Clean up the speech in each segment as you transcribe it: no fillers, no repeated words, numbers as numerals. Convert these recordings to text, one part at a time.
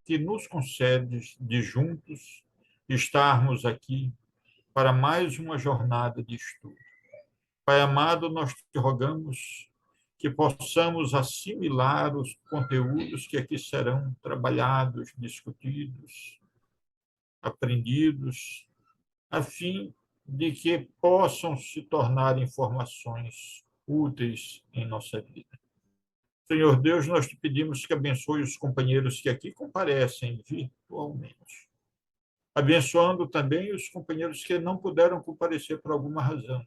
que nos concedes de juntos estarmos aqui para mais uma jornada de estudo. Pai amado, nós te rogamos que possamos assimilar os conteúdos que aqui serão trabalhados, discutidos, aprendidos, a fim de que possam se tornar informações úteis em nossa vida. Senhor Deus, nós te pedimos que abençoe os companheiros que aqui comparecem virtualmente, abençoando também os companheiros que não puderam comparecer por alguma razão,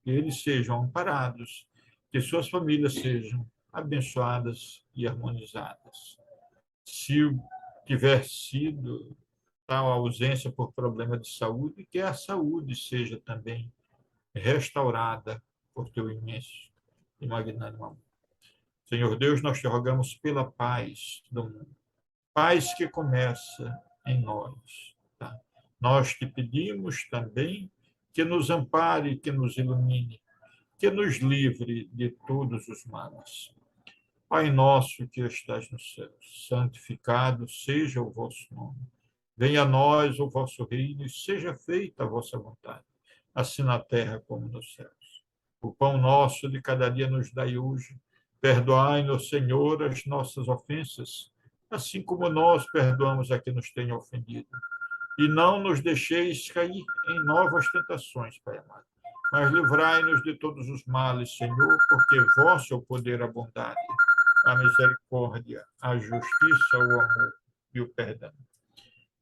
que eles sejam amparados, que suas famílias sejam abençoadas e harmonizadas. Se tiver sido tal ausência por problema de saúde, que a saúde seja também restaurada por teu imenso e magnânimo amor. Senhor Deus, nós te rogamos pela paz do mundo, paz que começa em nós. Tá? Nós te pedimos também que nos ampare, que nos ilumine, que nos livre de todos os males. Pai nosso que estás no céu, santificado seja o vosso nome. Venha a nós o vosso reino e seja feita a vossa vontade, assim na terra como nos céus. O pão nosso de cada dia nos dai hoje. Perdoai-nos, Senhor, as nossas ofensas, assim como nós perdoamos a quem nos tem ofendido. E não nos deixeis cair em novas tentações, Pai amado, mas livrai-nos de todos os males, Senhor, porque vosso é o poder, a bondade, a misericórdia, a justiça, o amor e o perdão.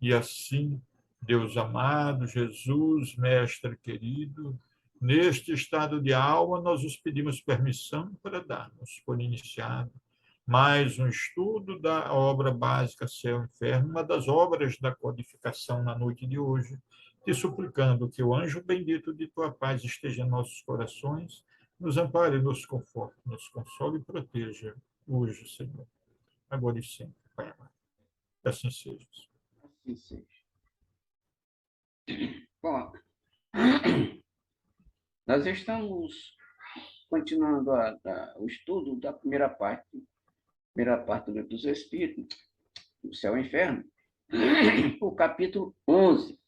E assim, Deus amado, Jesus, Mestre querido, neste estado de alma, nós os pedimos permissão para darmos por iniciado mais um estudo da obra básica Céu e Inferno, uma das obras da codificação na noite de hoje, te suplicando que o anjo bendito de tua paz esteja em nossos corações, nos ampare, nos conforte, nos console e proteja hoje, Senhor, agora e sempre, Pai amado. Assim seja. Assim seja. Bom, nós estamos continuando o estudo da primeira parte do livro dos Espíritos, do Céu e Inferno, o capítulo 11.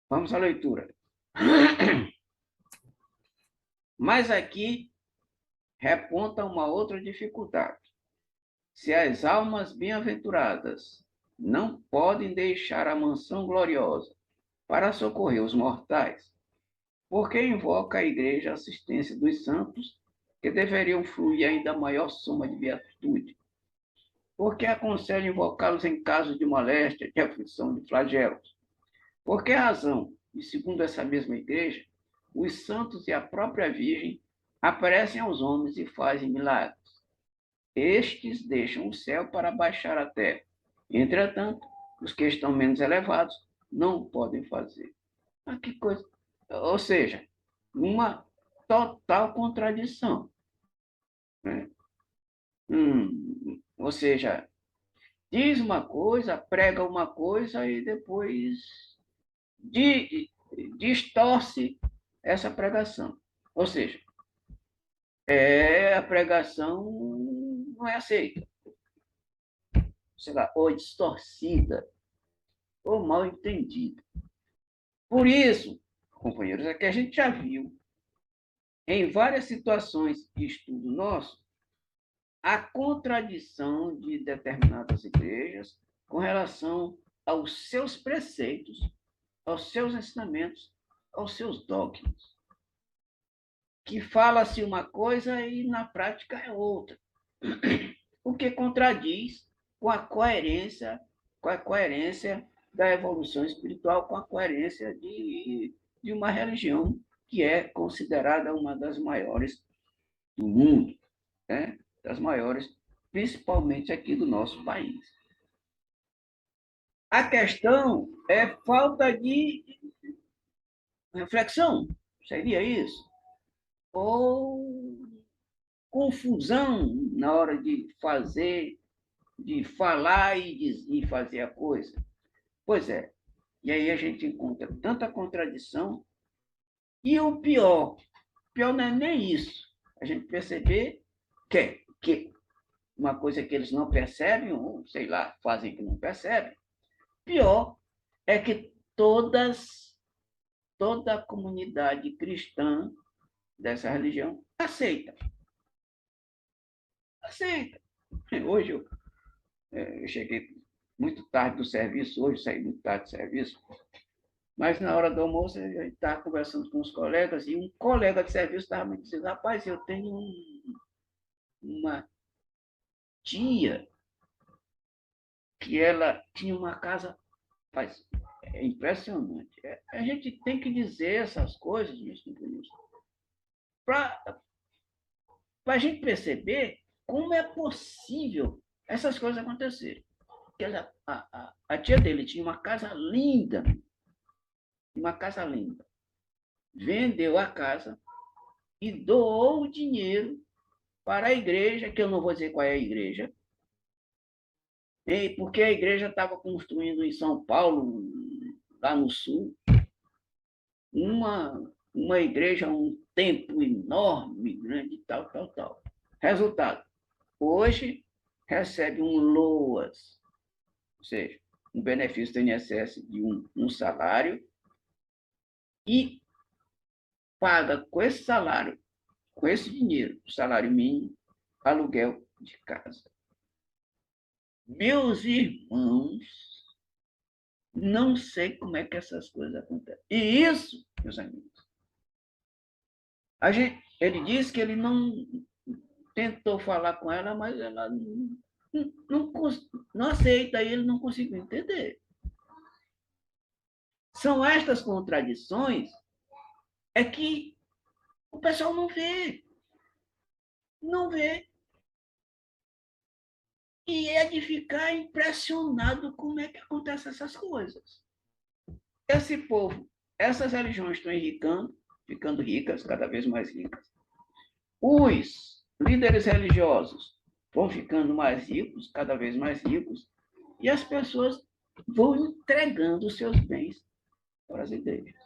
Vamos à leitura. Mas aqui reponta uma outra dificuldade. Se as almas bem-aventuradas não podem deixar a mansão gloriosa para socorrer os mortais, por que invoca a Igreja a assistência dos santos, que deveriam fluir ainda maior soma de beatitude? Por que aconselha invocá-los em casos de moléstia, de aflição, de flagelos? Por que razão, e segundo essa mesma Igreja, os santos e a própria Virgem aparecem aos homens e fazem milagres? Estes deixam o céu para baixar a terra. Entretanto, os que estão menos elevados não o podem fazer. Ah, que coisa! Ou seja, uma total contradição. Né? Ou seja, diz uma coisa, prega uma coisa e depois distorce essa pregação. Ou seja, a pregação não é aceita. Sei lá, ou distorcida, ou mal entendida. Por isso, companheiros, é que a gente já viu em várias situações de estudo nosso a contradição de determinadas igrejas com relação aos seus preceitos, aos seus ensinamentos, aos seus dogmas. Que fala-se uma coisa e na prática é outra. O que contradiz com a coerência da evolução espiritual, com a coerência de uma religião que é considerada uma das maiores do mundo, né? Das maiores, principalmente aqui do nosso país. A questão é falta de reflexão, seria isso? Ou confusão na hora de fazer, de falar e fazer a coisa. Pois é. E aí a gente encontra tanta contradição. E o pior não é nem isso. A gente perceber que uma coisa que eles não percebem, ou, sei lá, fazem que não percebem. Pior é que toda a comunidade cristã dessa religião aceita. Aceita. Hoje eu cheguei muito tarde do serviço, hoje saí muito tarde do serviço, mas na hora do almoço a gente estava conversando com os colegas e um colega de serviço estava me dizendo, rapaz, eu tenho uma tia que ela tinha uma casa, faz, é impressionante. A gente tem que dizer essas coisas, meus companheiros, para a gente perceber como é possível essas coisas acontecerem. A tia dele tinha uma casa linda, vendeu a casa e doou o dinheiro para a igreja, que eu não vou dizer qual é a igreja, porque a igreja estava construindo em São Paulo, lá no sul, uma igreja, um templo enorme, grande, tal, tal, tal. Resultado, hoje recebe um LOAS, ou seja, um benefício do INSS de um salário, e paga com esse salário, com esse dinheiro, o salário mínimo, aluguel de casa. Meus irmãos, não sei como é que essas coisas acontecem. E isso, meus amigos, ele disse que ele não tentou falar com ela, mas ela não aceita, e ele não conseguiu entender. São estas contradições é que o pessoal não vê. Não vê. E é de ficar impressionado como é que acontecem essas coisas. Esse povo, essas religiões estão enricando, ficando ricas, cada vez mais ricas. Os líderes religiosos vão ficando mais ricos, cada vez mais ricos, e as pessoas vão entregando os seus bens para as igrejas.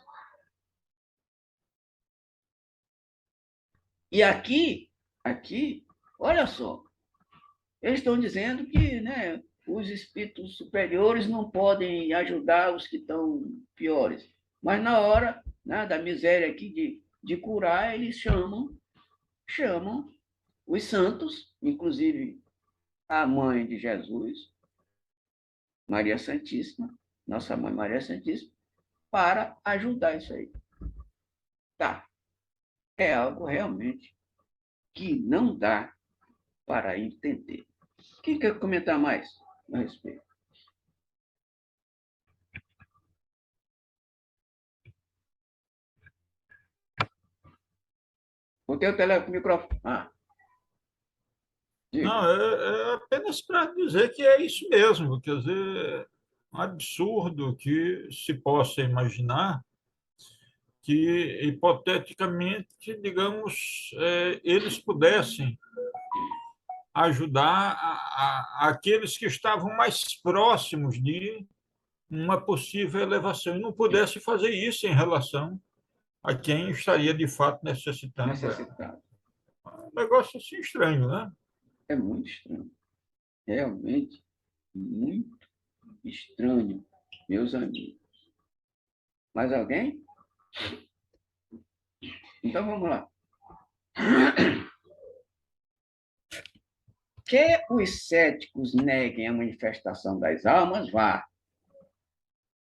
E aqui, olha só, eles estão dizendo que, né, os espíritos superiores não podem ajudar os que estão piores. Mas na hora, né, da miséria aqui de curar, eles chamam os santos, inclusive a mãe de Jesus, Maria Santíssima, nossa mãe Maria Santíssima, para ajudar isso aí. Tá. É algo realmente que não dá para entender. Quem quer comentar mais a respeito? Botei o microfone. Não, é apenas para dizer que é isso mesmo, quer dizer, é um absurdo que se possa imaginar que, hipoteticamente, digamos, eles pudessem ajudar aqueles que estavam mais próximos de uma possível elevação e não pudesse fazer isso em relação a quem estaria de fato necessitando. Necessitado. Um negócio assim estranho, né? É muito estranho. Realmente muito estranho, meus amigos. Mais alguém? Então vamos lá. Que os céticos neguem a manifestação das almas, vá.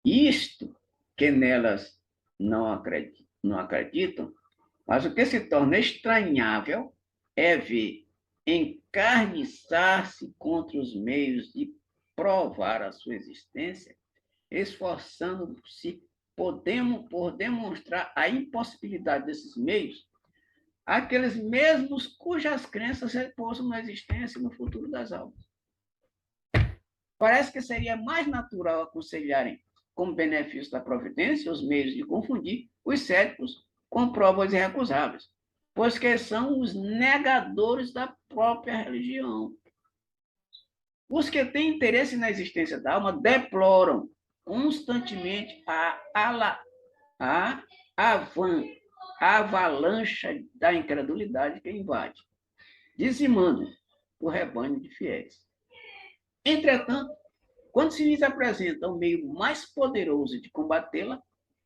Isto que nelas não acreditam, mas o que se torna estranhável é ver encarniçar-se contra os meios de provar a sua existência, esforçando-se por demonstrar a impossibilidade desses meios, aqueles mesmos cujas crenças repousam na existência e no futuro das almas. Parece que seria mais natural aconselharem, como benefício da providência, os meios de confundir os céticos com provas irrecusáveis, pois que são os negadores da própria religião. Os que têm interesse na existência da alma deploram constantemente a avalanche da incredulidade que invade, dizimando o rebanho de fiéis. Entretanto, quando se lhes apresenta um meio mais poderoso de combatê-la,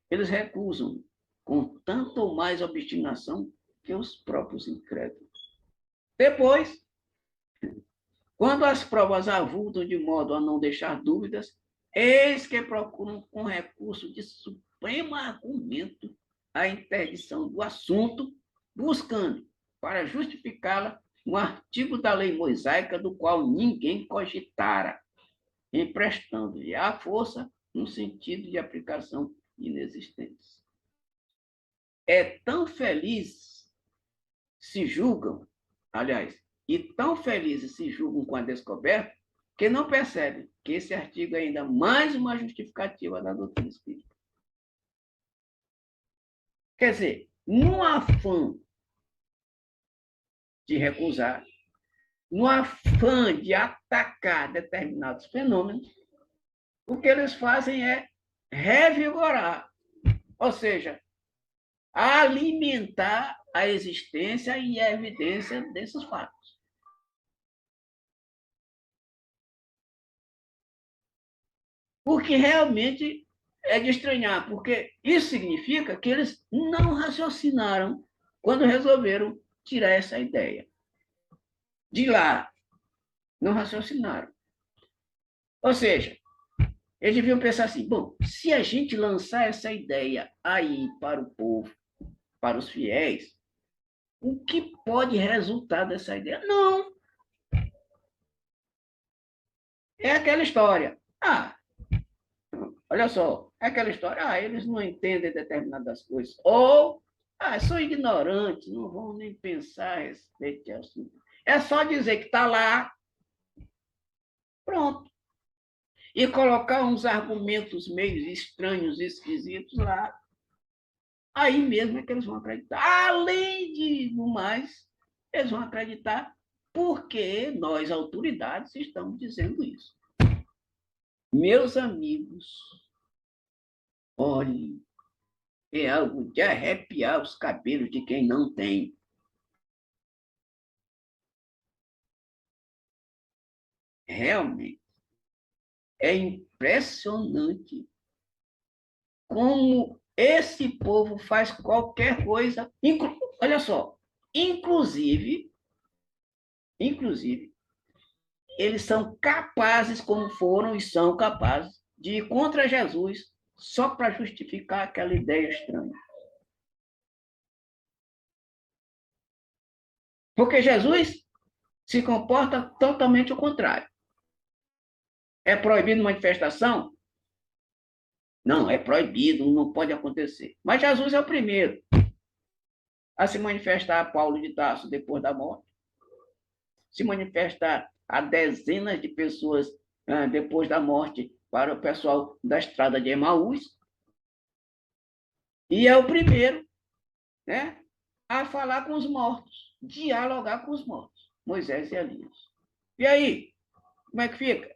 eles recusam com tanto ou mais obstinação que os próprios incrédulos. Depois, quando as provas avultam de modo a não deixar dúvidas, eis que procuram, com recurso de supremo argumento, a interdição do assunto, buscando, para justificá-la, um artigo da lei mosaica do qual ninguém cogitara, emprestando-lhe à força um sentido de aplicação inexistente. É tão feliz se julgam, aliás, e tão felizes se julgam com a descoberta, que não percebem que esse artigo é ainda mais uma justificativa da doutrina espírita. Quer dizer, no afã de recusar, no afã de atacar determinados fenômenos, o que eles fazem é revigorar, ou seja, alimentar a existência e a evidência desses fatos. Porque realmente é de estranhar, porque isso significa que eles não raciocinaram quando resolveram tirar essa ideia. De lá, não raciocinaram. Ou seja, eles deviam pensar assim, bom, se a gente lançar essa ideia aí para o povo, para os fiéis, o que pode resultar dessa ideia? Não. É aquela história. Olha só, é aquela história, eles não entendem determinadas coisas. Ou, são ignorantes, não vão nem pensar a respeito de assunto. É só dizer que está lá, pronto. E colocar uns argumentos meio estranhos, esquisitos lá. Aí mesmo é que eles vão acreditar. Além de, no mais, eles vão acreditar porque nós, autoridades, estamos dizendo isso. Meus amigos, olhem, é algo de arrepiar os cabelos de quem não tem. Realmente, é impressionante como esse povo faz qualquer coisa, olha só, inclusive, eles são capazes, como foram e são capazes, de ir contra Jesus só para justificar aquela ideia estranha. Porque Jesus se comporta totalmente o contrário. É proibido manifestação? Não, é proibido, não pode acontecer. Mas Jesus é o primeiro a se manifestar a Paulo de Tarso depois da morte, se manifestar a dezenas de pessoas depois da morte para o pessoal da estrada de Emaús, e é o primeiro, né, a falar com os mortos, dialogar com os mortos, Moisés e Elias. E aí, como é que fica?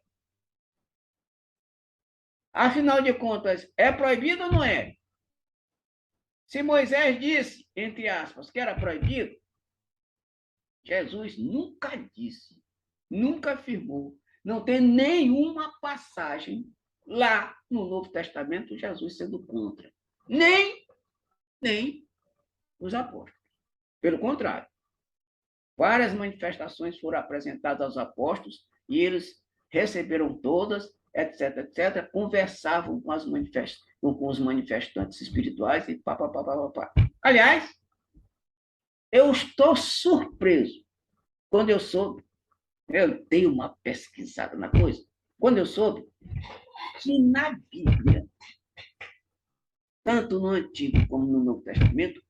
Afinal de contas, é proibido ou não é? Se Moisés disse, entre aspas, que era proibido, Jesus nunca disse, nunca afirmou, não tem nenhuma passagem lá no Novo Testamento Jesus sendo contra. Nem os apóstolos. Pelo contrário, várias manifestações foram apresentadas aos apóstolos e eles receberam todas, etc, etc, conversavam com os manifestantes espirituais e pá. Aliás, eu estou surpreso quando eu soube, eu dei uma pesquisada na coisa, quando eu soube que na Bíblia, tanto no Antigo como no Novo Testamento,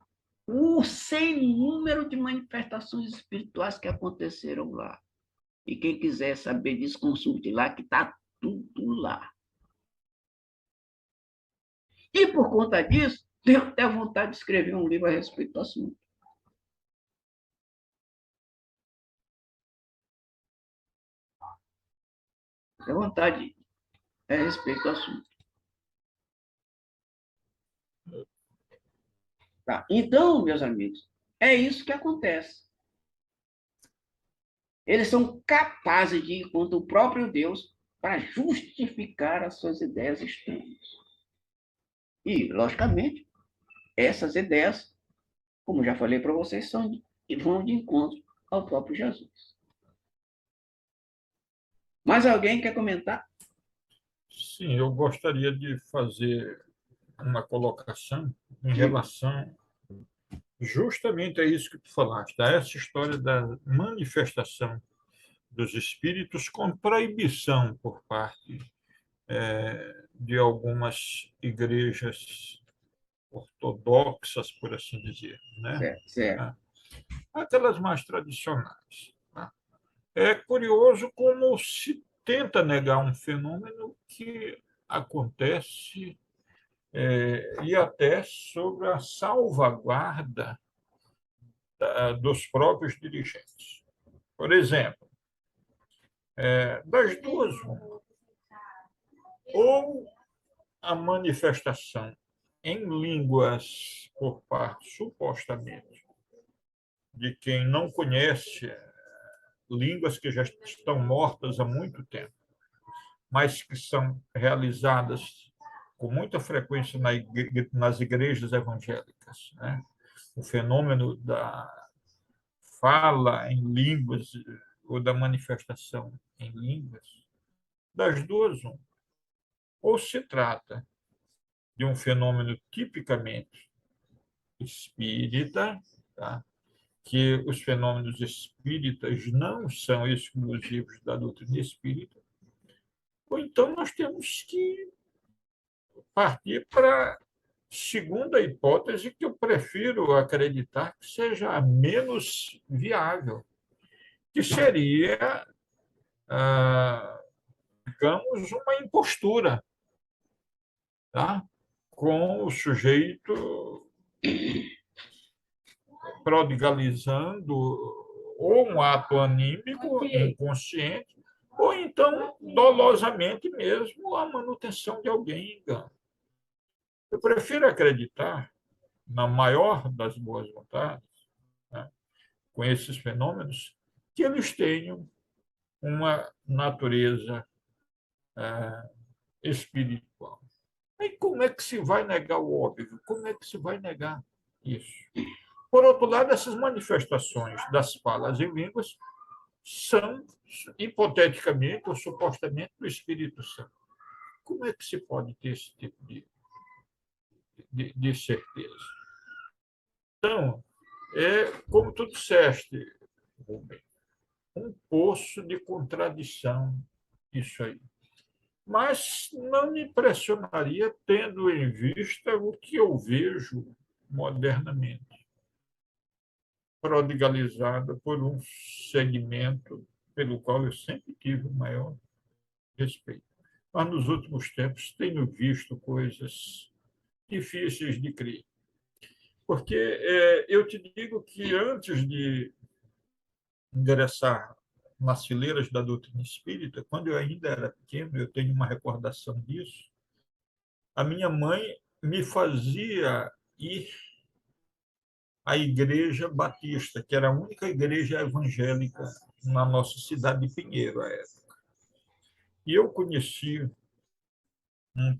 o sem número de manifestações espirituais que aconteceram lá. E quem quiser saber disso, consulte lá, que está tudo lá. E por conta disso, tenho até vontade de escrever um livro a respeito do assunto. Tenho vontade a respeito do assunto. Tá. Então, meus amigos, é isso que acontece. Eles são capazes de ir contra o próprio Deus para justificar as suas ideias estranhas. E, logicamente, essas ideias, como já falei para vocês, vão de encontro ao próprio Jesus. Mais alguém quer comentar? Sim, eu gostaria de fazer uma colocação em Diga. relação justamente a isso que tu falaste, a essa história da manifestação dos espíritos com proibição por parte de algumas igrejas ortodoxas, por assim dizer, né? Certo, certo. Aquelas mais tradicionais. Né? É curioso como se tenta negar um fenômeno que acontece e até sobre a salvaguarda dos próprios dirigentes. Por exemplo, das duas, ou a manifestação em línguas por parte, supostamente, de quem não conhece línguas que já estão mortas há muito tempo, mas que são realizadas com muita frequência nas igrejas evangélicas. Né? O fenômeno da fala em línguas ou da manifestação em línguas, das duas, um. Ou se trata de um fenômeno tipicamente espírita, tá? Que os fenômenos espíritas não são exclusivos da doutrina espírita, ou então nós temos que partir para a segunda hipótese, que eu prefiro acreditar que seja a menos viável, que seria, digamos, uma impostura, tá? Com o sujeito prodigalizando ou um ato anímico inconsciente, ou então dolosamente mesmo a manutenção de alguém em engano. Eu prefiro acreditar, na maior das boas vontades, né, com esses fenômenos, que eles tenham uma natureza espiritual. E como é que se vai negar o óbvio? Como é que se vai negar isso? Por outro lado, essas manifestações das falas em línguas são, hipoteticamente ou supostamente, do Espírito Santo. Como é que se pode ter esse tipo de certeza? Então, como tu disseste, Rubem, um poço de contradição isso aí. Mas não me impressionaria tendo em vista o que eu vejo modernamente, prodigalizada por um segmento pelo qual eu sempre tive o maior respeito. Mas nos últimos tempos tenho visto coisas difíceis de crer. Porque eu te digo que antes de ingressar nas fileiras da doutrina espírita, quando eu ainda era pequeno, eu tenho uma recordação disso, a minha mãe me fazia ir à Igreja Batista, que era a única igreja evangélica na nossa cidade de Pinheiro, à época. E eu conheci um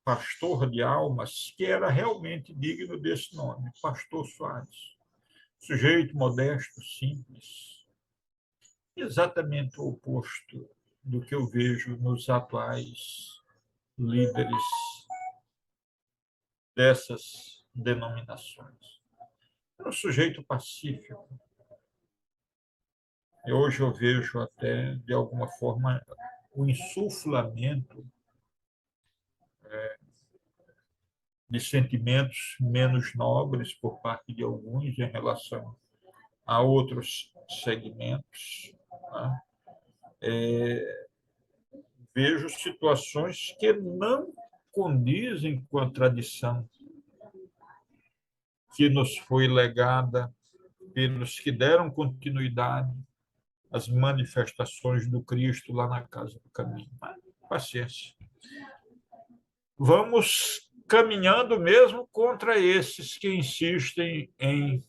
pastor de almas que era realmente digno desse nome, Pastor Soares. Sujeito modesto, simples, exatamente o oposto do que eu vejo nos atuais líderes dessas denominações. Era um sujeito pacífico. E hoje eu vejo até, de alguma forma, o insuflamento de sentimentos menos nobres por parte de alguns em relação a outros segmentos. Né? Vejo situações que não condizem com a tradição que nos foi legada pelos que deram continuidade às manifestações do Cristo lá na Casa do Caminho. Mas, paciência. Vamos caminhando mesmo contra esses que insistem em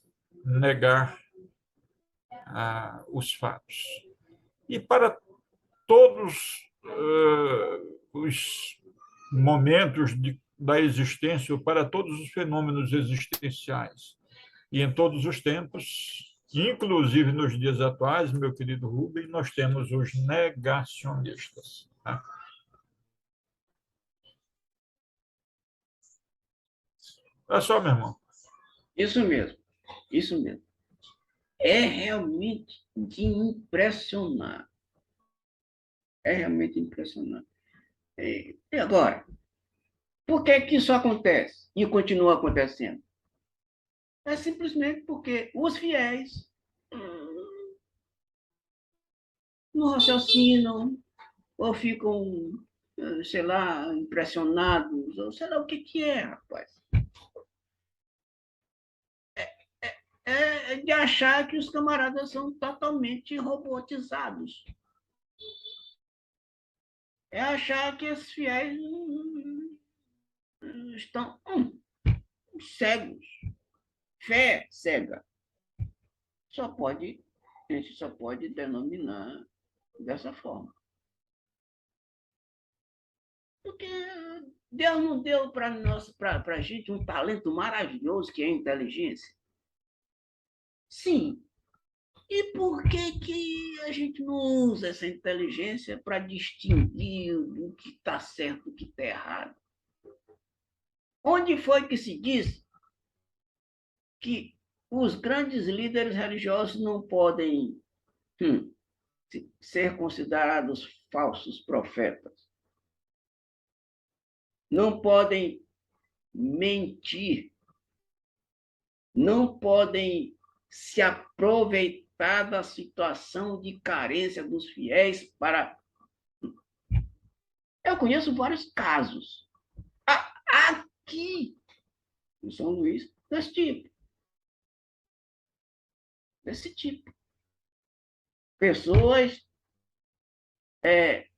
negar os fatos. e para todos os momentos da existência, ou para todos os fenômenos existenciais. E em todos os tempos, inclusive nos dias atuais, meu querido Rubem, nós temos os negacionistas. Tá? Olha só, meu irmão. Isso mesmo, isso mesmo. É realmente de impressionar. É realmente impressionante. E agora, por que que isso acontece e continua acontecendo? É simplesmente porque os fiéis não raciocinam ou ficam, sei lá, impressionados, ou sei lá o que que é, rapaz. É de achar que os camaradas são totalmente robotizados. É achar que esses fiéis estão cegos. Fé cega. A gente só pode denominar dessa forma. Porque Deus não deu para a gente um talento maravilhoso que é a inteligência. Sim. E por que, que a gente não usa essa inteligência para distinguir o que está certo e o que está errado? Onde foi que se diz que os grandes líderes religiosos não podem ser considerados falsos profetas? Não podem mentir, não podem se aproveitar da situação de carência dos fiéis para. Eu conheço vários casos aqui em São Luís desse tipo. Pessoas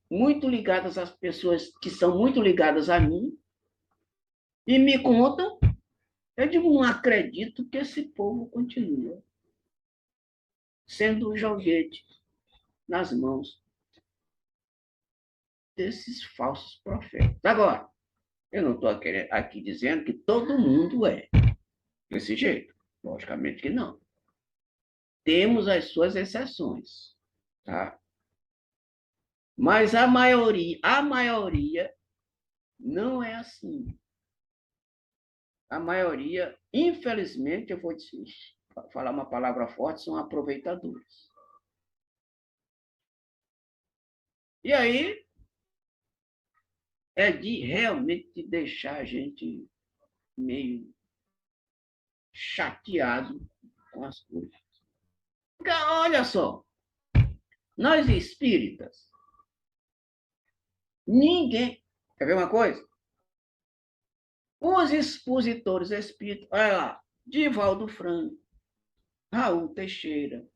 muito ligadas às pessoas que são muito ligadas a mim e me contam. Eu digo, não acredito que esse povo continua sendo um joguete nas mãos desses falsos profetas. Agora, eu não estou aqui dizendo que todo mundo é desse jeito. Logicamente que não. Temos as suas exceções, tá? Mas a maioria não é assim. A maioria, infelizmente, eu vou falar uma palavra forte, são aproveitadores. E aí é de realmente deixar a gente meio chateado com as coisas. Porque, olha só, nós espíritas, ninguém. Quer ver uma coisa? Os expositores espíritas, olha lá, Divaldo Franco, Raul Teixeira,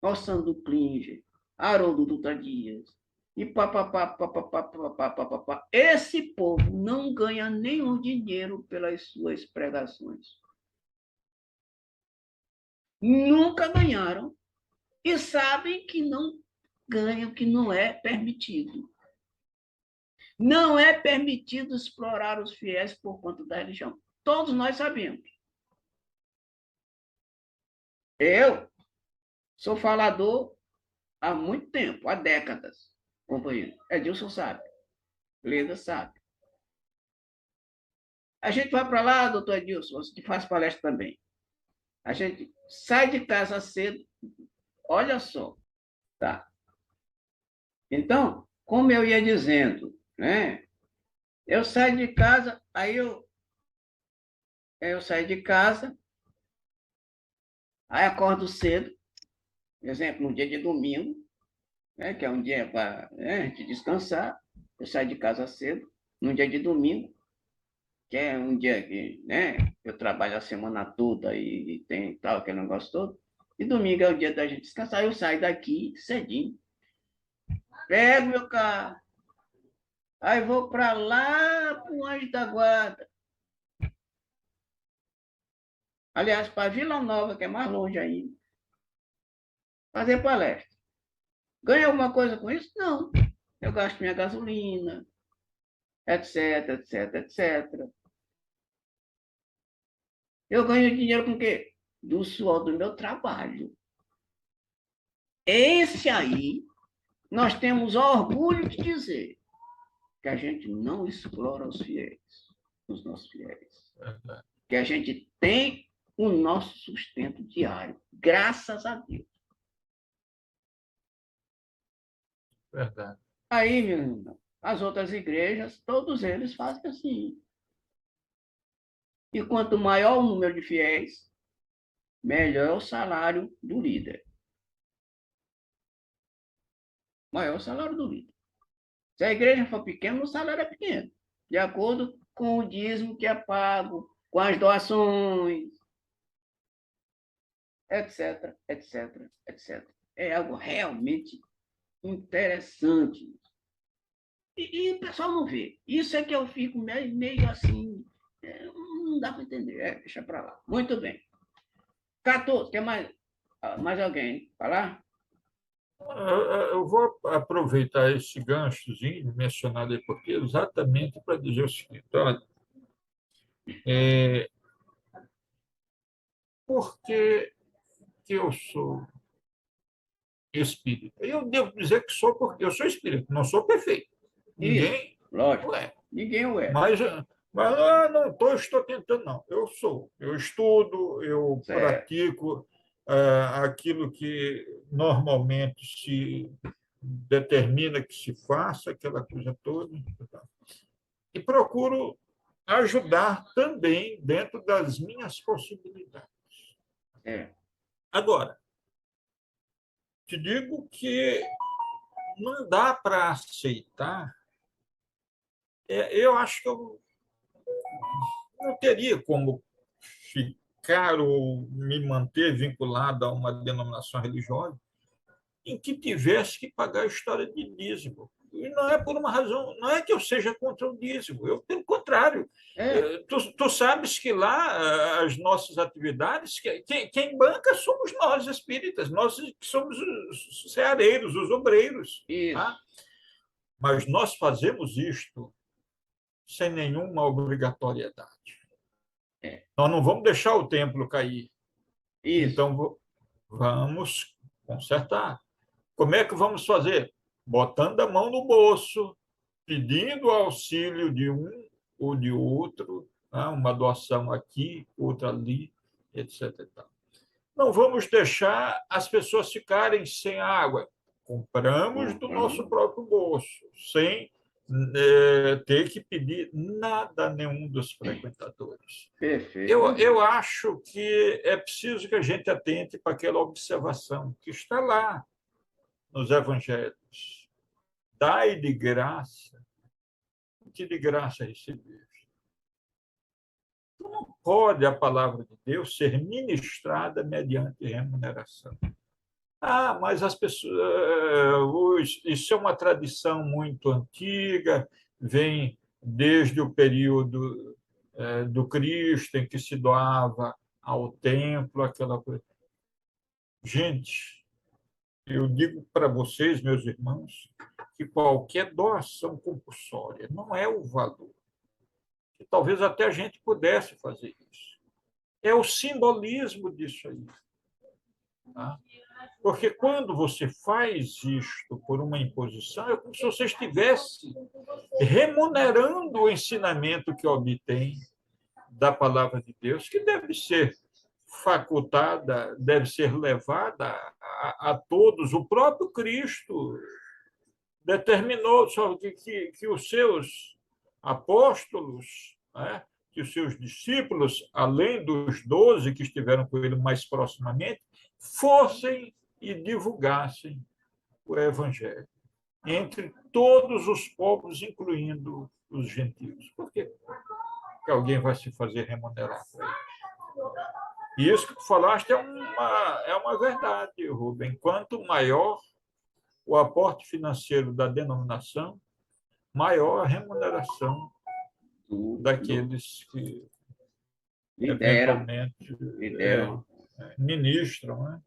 Ossando Klinger, Haroldo Dutra Dias, e papapá, papapá, papapá, papapá. Esse povo não ganha nenhum dinheiro pelas suas pregações. Nunca ganharam e sabem que não ganham, que não é permitido. Não é permitido explorar os fiéis por conta da religião. Todos nós sabemos. Eu sou falador há muito tempo, há décadas, companheiro. Edilson sabe, Leda sabe. A gente vai para lá, doutor Edilson, você faz palestra também. A gente sai de casa cedo, olha só, tá? Então, como eu ia dizendo, né? Eu saio de casa, eu saio de casa, aí acordo cedo, por exemplo, no dia de domingo, né, que é um dia para a gente descansar, eu saio de casa cedo, no dia de domingo, que é um dia que, né, eu trabalho a semana toda e tem tal, aquele negócio todo, e domingo é o dia da gente descansar, eu saio daqui cedinho, pego meu carro, aí vou para lá para o Anjo da Guarda, aliás, para Vila Nova, que é mais longe ainda, fazer palestra. Ganho alguma coisa com isso? Não. Eu gasto minha gasolina, etc, etc, etc. Eu ganho dinheiro com o quê? Do suor do meu trabalho. Esse aí, nós temos orgulho de dizer que a gente não explora os fiéis, os nossos fiéis. Verdade. Que a gente tem o nosso sustento diário, graças a Deus. Verdade. Aí, meu irmão, as outras igrejas, todos eles fazem assim. E quanto maior o número de fiéis, melhor é o salário do líder. Maior é o salário do líder. Se a igreja for pequena, o salário é pequeno, de acordo com o dízimo que é pago, com as doações, etc, etc, etc. É algo realmente interessante. E o pessoal não vê. Isso é que eu fico meio assim, não dá para entender. Deixa para lá. Muito bem. 14, quer mais alguém falar? Eu vou aproveitar esse ganchozinho mencionado aí, porque exatamente para dizer o seguinte: olha, é, por que eu sou espírita? Eu devo dizer que sou porque eu sou espírita, não sou perfeito. Isso, Ninguém lógico. o é. Ninguém o é. Mas não estou tentando, não. Eu sou. Eu estudo, eu Certo. pratico aquilo que normalmente se determina que se faça, aquela coisa toda. E procuro ajudar também dentro das minhas possibilidades. É. Agora, te digo que não dá para aceitar. Eu acho que eu não teria como ficar ou me manter vinculado a uma denominação religiosa em que tivesse que pagar a história de dízimo. E não é por uma razão, não é que eu seja contra o dízimo, eu, pelo contrário. É. Tu sabes que lá as nossas atividades, quem banca somos nós espíritas, nós que somos os ceareiros, os obreiros. Tá? Isso. Mas nós fazemos isto sem nenhuma obrigatoriedade. É. Nós não vamos deixar o templo cair. Isso. Então, vamos consertar. Como é que vamos fazer? Botando a mão no bolso, pedindo auxílio de um ou de outro, né? Uma doação aqui, outra ali, etc. Não vamos deixar as pessoas ficarem sem água. Compramos do nosso próprio bolso, sem ter que pedir nada a nenhum dos frequentadores. Perfeito. Eu acho que é preciso que a gente atente para aquela observação que está lá nos evangelhos. Dai de graça o que de graça receber. Não pode a palavra de Deus ser ministrada mediante remuneração. Mas as pessoas, isso é uma tradição muito antiga, vem desde o período do Cristo, em que se doava ao templo, aquela coisa. Gente, eu digo para vocês, meus irmãos, que qualquer doação compulsória não é o valor. Que talvez até a gente pudesse fazer isso. É o simbolismo disso aí. Tá? Porque quando você faz isto por uma imposição, é como se você estivesse remunerando o ensinamento que obtém da palavra de Deus, que deve ser facultada, deve ser levada a todos. O próprio Cristo determinou que os seus apóstolos, né, que os seus discípulos, além dos 12 que estiveram com ele mais proximamente, fossem e divulgassem o Evangelho entre todos os povos, incluindo os gentios. Por quê? Porque alguém vai se fazer remunerar para isso. E isso que tu falaste é uma verdade, Rubem. Quanto maior o aporte financeiro da denominação, maior a remuneração daqueles que Lideram. eventualmente Lideram. ministram. Né?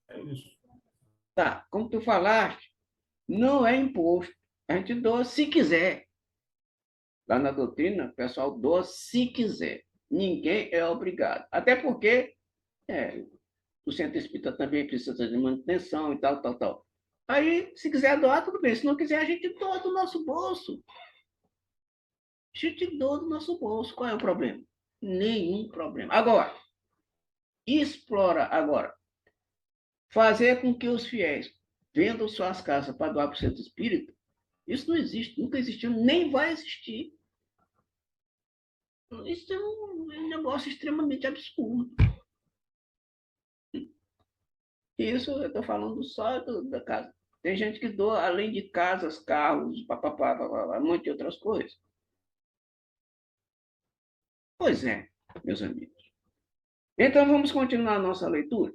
É isso. Tá, como tu falaste, não é imposto. A gente doa se quiser. Lá na doutrina, o pessoal doa se quiser. Ninguém é obrigado. Até porque o centro espírita também precisa de manutenção e tal, tal, tal. Aí, se quiser doar, tudo bem. Se não quiser, a gente doa do nosso bolso. A gente doa do nosso bolso. Qual é o problema? Nenhum problema. Agora, explora agora. Fazer com que os fiéis vendam suas casas para doar para o centro espírita, isso não existe, nunca existiu, nem vai existir. Isso é um negócio extremamente absurdo. Isso eu estou falando só da casa. Tem gente que doa, além de casas, carros, papapá, papapá, um monte de outras coisas. Pois é, meus amigos. Então vamos continuar a nossa leitura.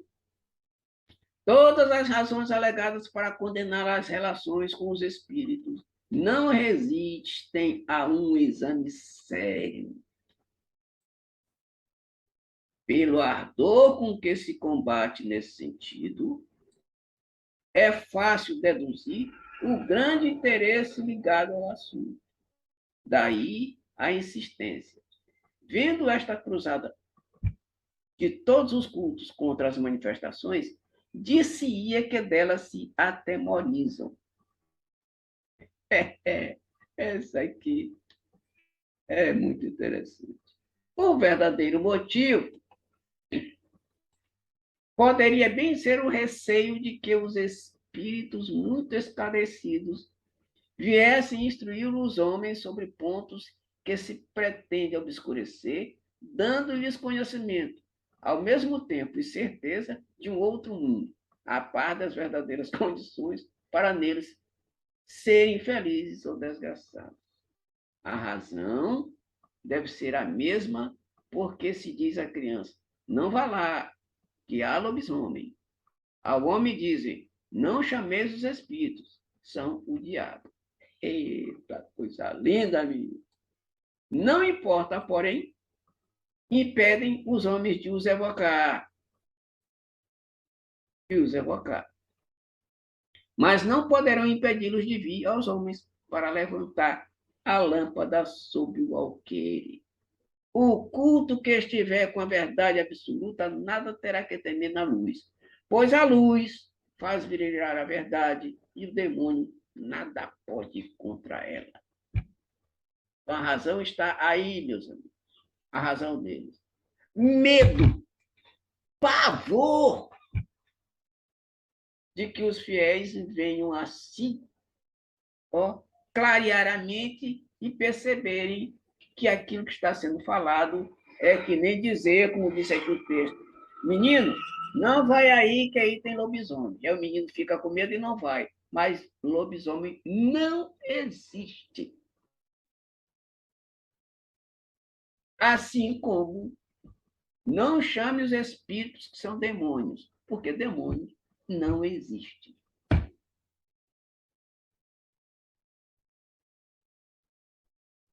Todas as razões alegadas para condenar as relações com os espíritos não resistem a um exame sério. Pelo ardor com que se combate nesse sentido, é fácil deduzir o grande interesse ligado ao assunto. Daí a insistência. Vendo esta cruzada de todos os cultos contra as manifestações, dir-se-ia que delas se atemorizam. Essa aqui é muito interessante. O verdadeiro motivo poderia bem ser o receio de que os espíritos muito esclarecidos viessem instruir os homens sobre pontos que se pretende obscurecer, dando-lhes conhecimento, ao mesmo tempo e certeza de um outro mundo, a par das verdadeiras condições para neles serem felizes ou desgraçados. A razão deve ser a mesma, porque se diz à criança, não vá lá, que há lobisomem. Ao homem dizem, não chameis os espíritos, são o diabo. Eita, coisa linda, amigo. Não importa, porém, impedem os homens de os evocar. Mas não poderão impedi-los de vir aos homens para levantar a lâmpada sob o alqueire. O culto que estiver com a verdade absoluta nada terá que temer na luz, pois a luz faz brilhar a verdade e o demônio nada pode ir contra ela. Então, a razão está aí, meus amigos. A razão deles. Medo, pavor de que os fiéis venham assim, clarear a mente e perceberem que aquilo que está sendo falado é que nem dizer, como disse aqui o texto, menino, não vai aí que aí tem lobisomem. Aí o menino fica com medo e não vai. Mas lobisomem não existe. Assim como não chame os espíritos que são demônios, porque demônios não existem.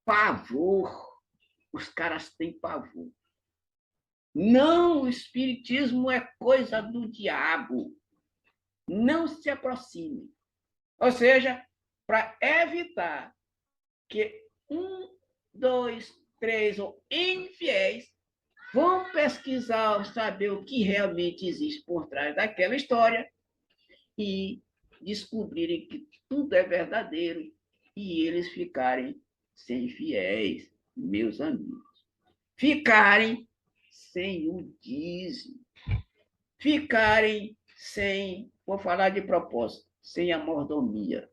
Pavor. Os caras têm pavor. Não, o espiritismo é coisa do diabo. Não se aproxime. Ou seja, para evitar que um, dois, três ou N fiéis vão pesquisar, saber o que realmente existe por trás daquela história e descobrirem que tudo é verdadeiro e eles ficarem sem fiéis, meus amigos. Ficarem sem o dízimo. Ficarem sem, vou falar de propósito, sem a mordomia.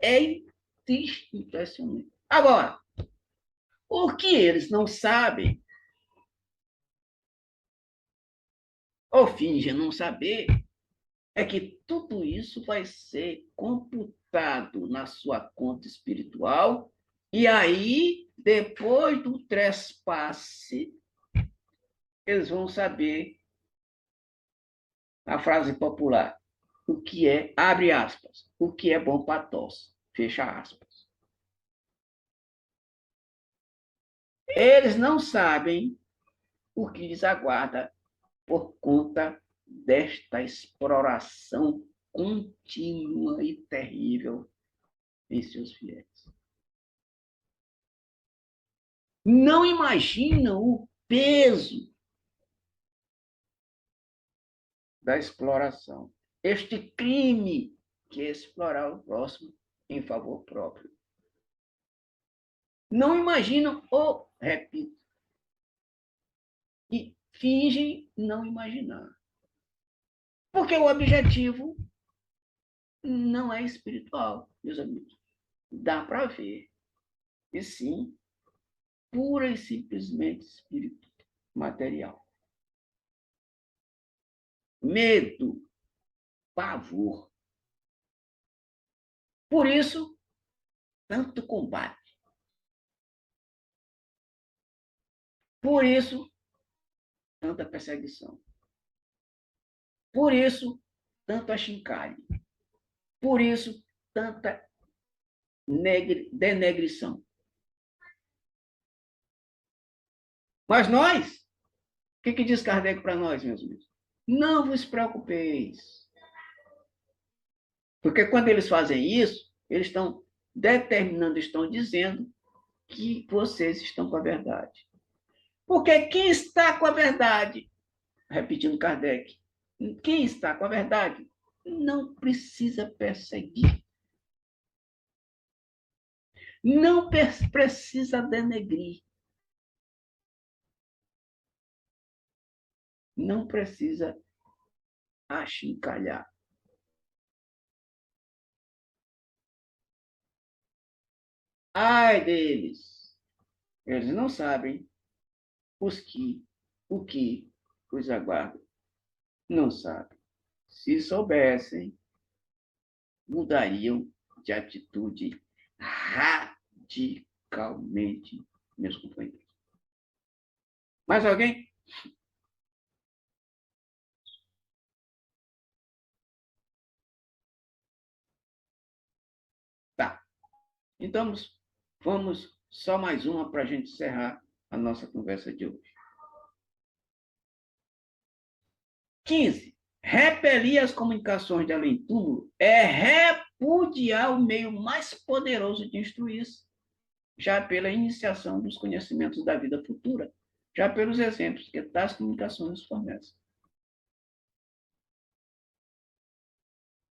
É triste, impressionante. Agora, o que eles não sabem, ou fingem não saber, é que tudo isso vai ser computado na sua conta espiritual, e aí, depois do trespasse, eles vão saber a frase popular, o que é, abre aspas, o que é bom para tosse, fecha aspas. Eles não sabem o que lhes aguarda por conta desta exploração contínua e terrível em seus fiéis. Não imaginam o peso da exploração. Este crime que é explorar o próximo em favor próprio. Não imaginam, ou, repito, e fingem não imaginar. Porque o objetivo não é espiritual, meus amigos. Dá para ver. E sim, pura e simplesmente espírito material. Medo, pavor. Por isso, tanto combate. Por isso, tanta perseguição. Por isso, tanto achincalhe. Por isso, tanta denegrição. Mas nós, o que diz Kardec para nós, meus amigos? Não vos preocupeis. Porque quando eles fazem isso, eles estão determinando, estão dizendo que vocês estão com a verdade. Porque quem está com a verdade, repetindo Kardec, quem está com a verdade não precisa perseguir. Não precisa denegrir. Não precisa achincalhar. Ai deles! Eles não sabem o que os aguarda. Não sabem. Se soubessem, mudariam de atitude radicalmente, meus companheiros. Mais alguém? Tá. Então, vamos só mais uma para a gente encerrar a nossa conversa de hoje. 15. Repelir as comunicações de além-túmulo é repudiar o meio mais poderoso de instruir-se, já pela iniciação dos conhecimentos da vida futura, já pelos exemplos que tais comunicações fornecem.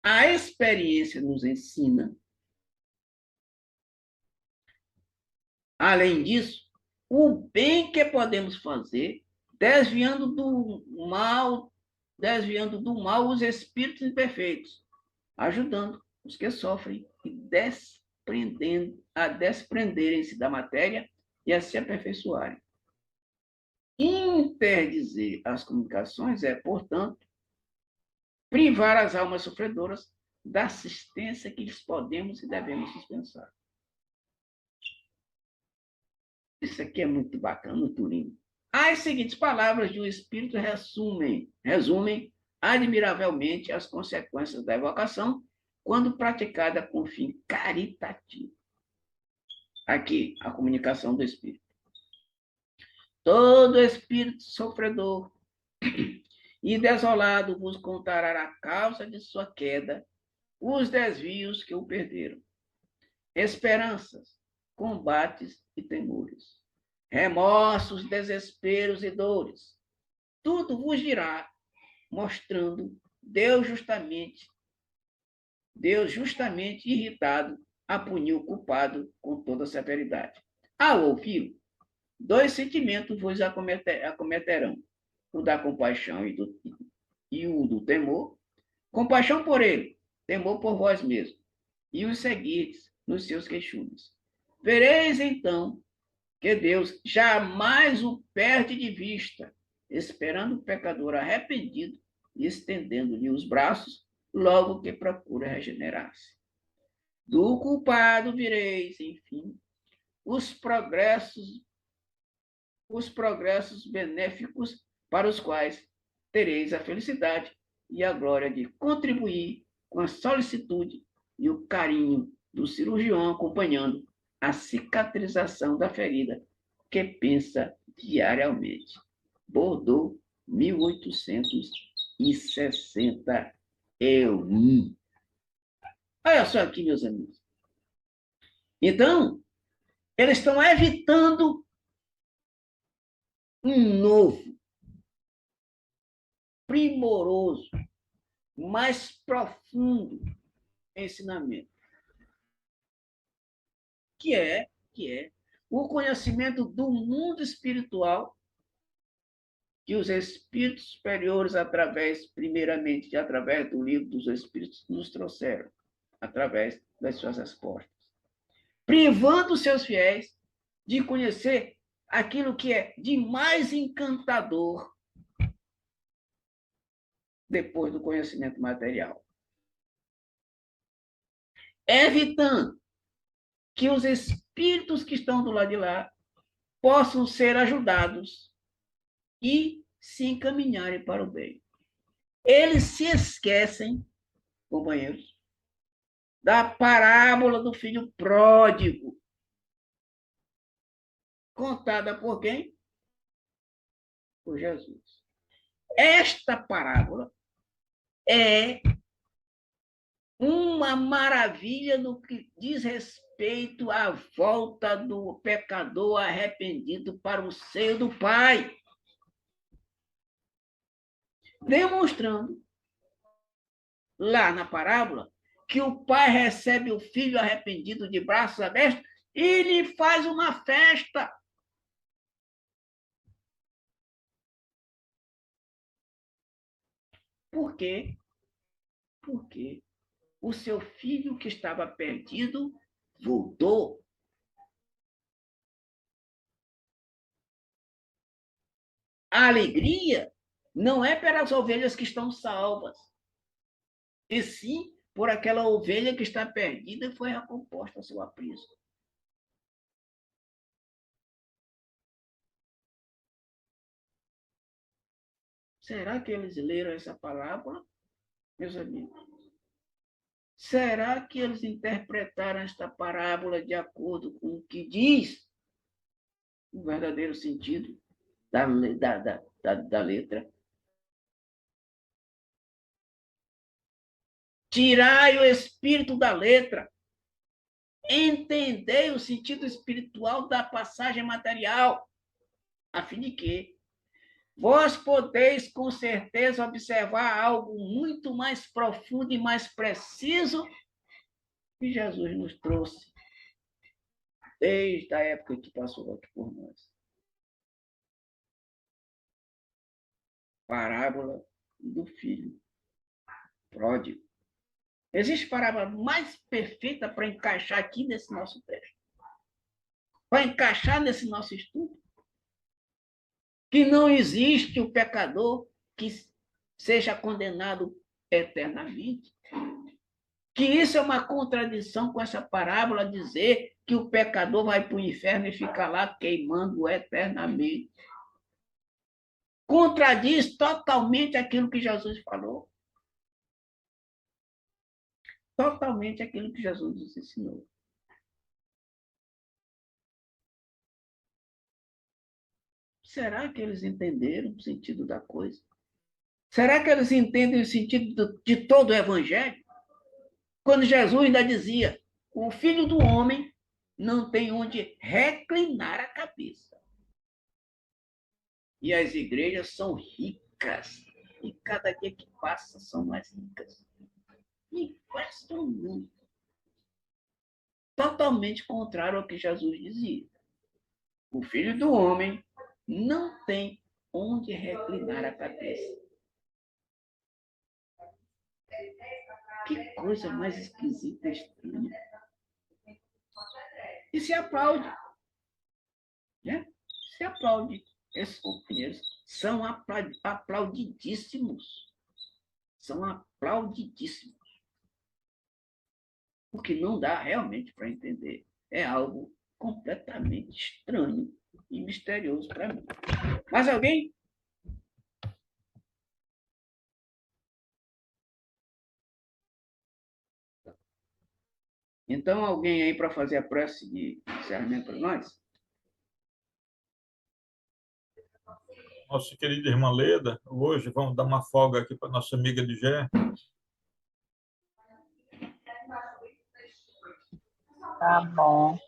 A experiência nos ensina, além disso, o bem que podemos fazer, desviando do mal os espíritos imperfeitos, ajudando os que sofrem e desprenderem-se da matéria e a se aperfeiçoarem. Interdizer as comunicações é, portanto, privar as almas sofredoras da assistência que lhes podemos e devemos dispensar. Isso aqui é muito bacana, Turinho. As seguintes palavras de um espírito resumem admiravelmente as consequências da evocação quando praticada com fim caritativo. Aqui, a comunicação do espírito. Todo espírito sofredor e desolado vos contará a causa de sua queda, os desvios que o perderam, esperanças, combates e temores, remorsos, desesperos e dores. Tudo vos dirá, mostrando Deus justamente irritado a punir o culpado com toda severidade. Ao ouvi-lo, 2 sentimentos vos acometerão, o da compaixão e o do temor. Compaixão por ele, temor por vós mesmos, e os seguirdes nos seus queixumes. Vereis, então, que Deus jamais o perde de vista, esperando o pecador arrependido e estendendo-lhe os braços, logo que procura regenerar-se. Do culpado vireis, enfim, os progressos benéficos para os quais tereis a felicidade e a glória de contribuir com a solicitude e o carinho do cirurgião acompanhando a cicatrização da ferida que pensa diariamente. Bordeaux, 1860. 161. Olha só aqui, meus amigos. Então, eles estão evitando um novo, primoroso, mais profundo ensinamento, que é o conhecimento do mundo espiritual que os espíritos superiores, primeiramente, através do livro dos espíritos, nos trouxeram, através das suas respostas, privando seus fiéis de conhecer aquilo que é de mais encantador depois do conhecimento material, evitando que os espíritos que estão do lado de lá possam ser ajudados e se encaminharem para o bem. Eles se esquecem, companheiros, da parábola do filho pródigo, contada por quem? Por Jesus. Esta parábola é uma maravilha no que diz respeito à volta do pecador arrependido para o seio do Pai, demonstrando lá na parábola que o pai recebe o filho arrependido de braços abertos e lhe faz uma festa. Por quê? Porque o seu filho que estava perdido voltou. A alegria não é pelas ovelhas que estão salvas, e sim por aquela ovelha que está perdida e foi recomposta ao seu aprisco. Será que eles leram essa parábola, meus amigos? Será que eles interpretaram esta parábola de acordo com o que diz o verdadeiro sentido da letra? Tirai o espírito da letra. Entendei o sentido espiritual da passagem material, a fim de que vós podeis, com certeza, observar algo muito mais profundo e mais preciso que Jesus nos trouxe desde a época que passou aqui por nós. Parábola do filho pródigo. Existe parábola mais perfeita para encaixar aqui nesse nosso texto? Para encaixar nesse nosso estudo? Que não existe o pecador que seja condenado eternamente. Que isso é uma contradição com essa parábola dizer que o pecador vai para o inferno e fica lá queimando eternamente. Contradiz totalmente aquilo que Jesus falou. Totalmente aquilo que Jesus nos ensinou. Será que eles entenderam o sentido da coisa? Será que eles entendem o sentido de todo o evangelho? Quando Jesus ainda dizia, o filho do homem não tem onde reclinar a cabeça. E as igrejas são ricas. E cada dia que passa são mais ricas. E gastam muito. Totalmente contrário ao que Jesus dizia. O filho do homem não tem onde reclinar a cabeça. Que coisa mais esquisita e estranha. E se aplaude. Né? Se aplaude. Esses companheiros são aplaudidíssimos. São aplaudidíssimos. Porque não dá realmente para entender. É algo completamente estranho e misterioso para mim. Mais alguém? Então, alguém aí para fazer a prece de encerramento para nós? nossa querida irmã Leda. Hoje vamos dar uma folga aqui para nossa amiga de Gé. Tá bom.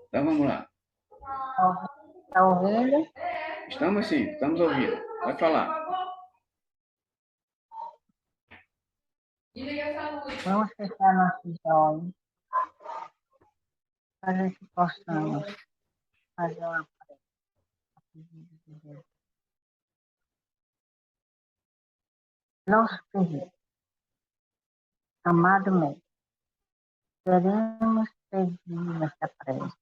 Então vamos lá. Tá ouvindo? Estamos sim, estamos ouvindo. Pode falar. Vamos fechar nossos olhos para que possamos fazer uma prece. a pedido de Deus. Nosso querido, amado mestre, queremos pedir nesta prece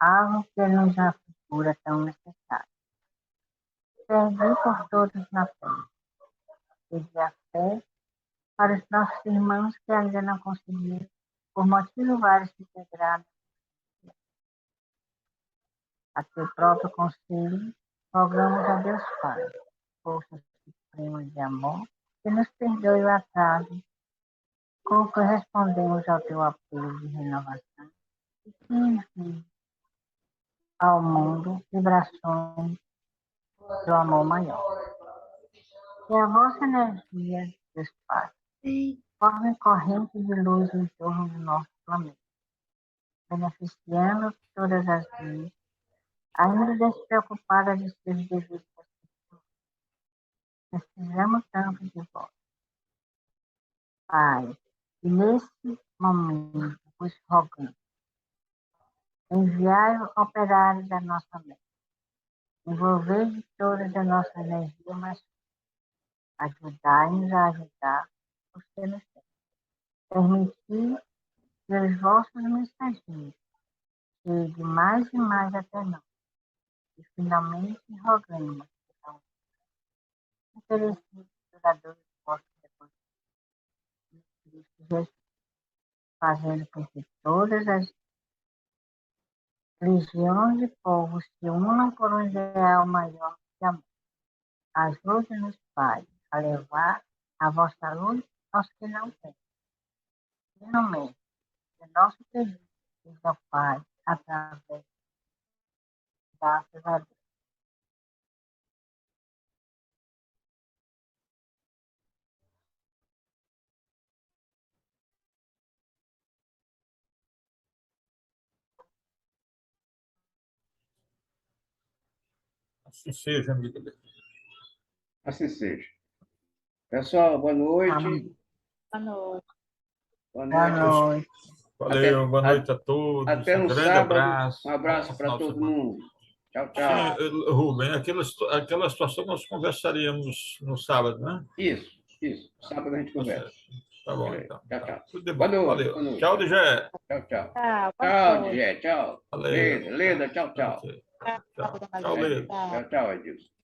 algo que nos afigura tão necessário. Pedir por todos na fé. Pedir a fé para os nossos irmãos que ainda não conseguiram, por motivos vários, se integrar a teu próprio conselho, rogamos a Deus Pai, força suprema de amor, que nos perdoe o atraso com que respondemos ao teu apelo de renovação e que envie ao mundo vibrações do amor maior. Que a vossa energia, Deus Pai, forme corrente de luz em torno do nosso planeta, beneficiando todas as vidas, ainda despreocupada de seus devidos. Precisamos tanto de vós, Pai, e nesse momento vos rogamos, enviai operários da nossa mente, envolvei de todas a nossa energia, mas ajudai-nos a ajudar os que nos têm. Permitir que os vossos mensageiros cheguem mais e mais até nós, e finalmente rogamos que são oferecidos curadores do vosso depois de Cristo Jesus, fazendo com que todas as legiões de povos se unam por um ideal maior de amor. Ajude-nos, Pai, a levar a vossa luz aos que não têm. Finalmente, o nosso pedido ao Pai, através da Deus. Assim seja, amiga. Assim seja. Pessoal, boa noite. Amém. Boa noite. Boa Boa noite. noite. Valeu, boa noite a todos. Até Um no grande sábado. abraço. Um abraço Bom para final de todo semana. mundo. Tchau, tchau. Sim, Rubem, aquela situação nós conversaríamos no sábado, né? Isso. Sábado a gente Tá conversa. certo. Tá bom, Beleza. então. Tchau, Tá. tchau. Tudo de Boa bom. noite, Valeu. boa noite. Tchau, Digé. Tchau, tchau. Tchau. Boa Tchau, noite. Digé. Tchau. Valeu. Leda, tchau, tchau. Tchau, Tchau, tchau, Dona Leda. Tchau, tchau, Edilson.